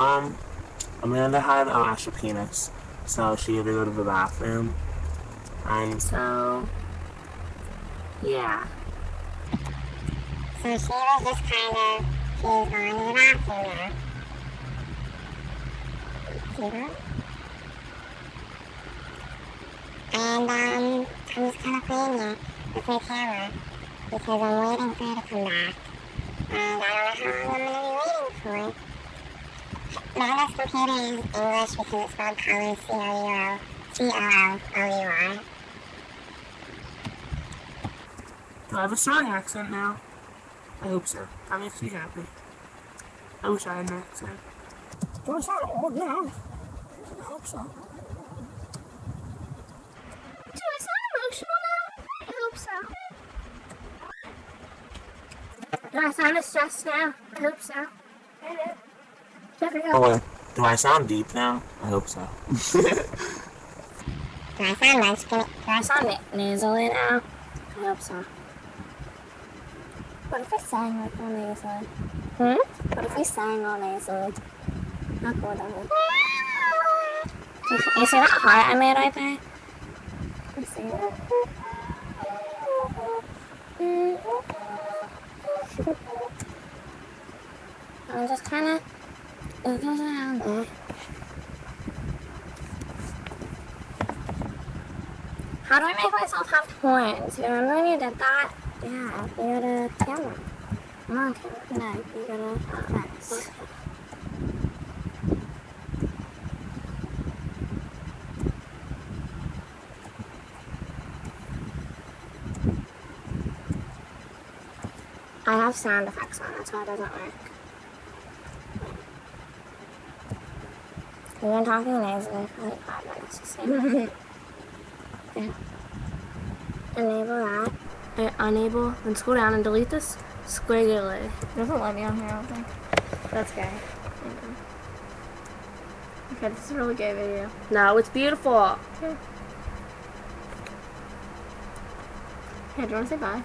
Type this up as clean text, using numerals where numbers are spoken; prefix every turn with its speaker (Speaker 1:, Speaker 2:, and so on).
Speaker 1: Amanda had extra penis, so she had to go to the bathroom, and so yeah.
Speaker 2: So she was just she was going to the bathroom now. See that? And I'm just kind of playing it with my camera because I'm waiting for her to come back. And I don't know how long I'm going to be waiting for. Amanda's computer is English because it's spelled color C-O-L-L-U-R.
Speaker 1: Do I have a strong accent now? I hope so. That makes me happy. I wish I had an accent. Do I sound old now? I hope so.
Speaker 2: Do I sound emotional now? I hope so. Do I sound stressed now? I hope so.
Speaker 1: Oh wait, do I sound deep now? I hope so.
Speaker 2: Do I sound munchkin? Do I sound nasally now? I hope so. What if I sang like all nasally? What if we sang all nasally? How cool would that be? You see that heart I made right there? Let's see that. I'm just kind of goes around there. How do I make myself have horns? You remember when you did that? Yeah, you got a camera. Come on, camera. No, you gotta press. I have sound effects on, that's why it doesn't work. We've been talking nasally for like 5 minutes. Just saying. Yeah. Enable that. Unable, then scroll down and delete this squiggly. It doesn't let me on here, I don't think. That's gay. Okay, this is a really gay video. No, it's beautiful. Okay. Hey, do you want to say bye?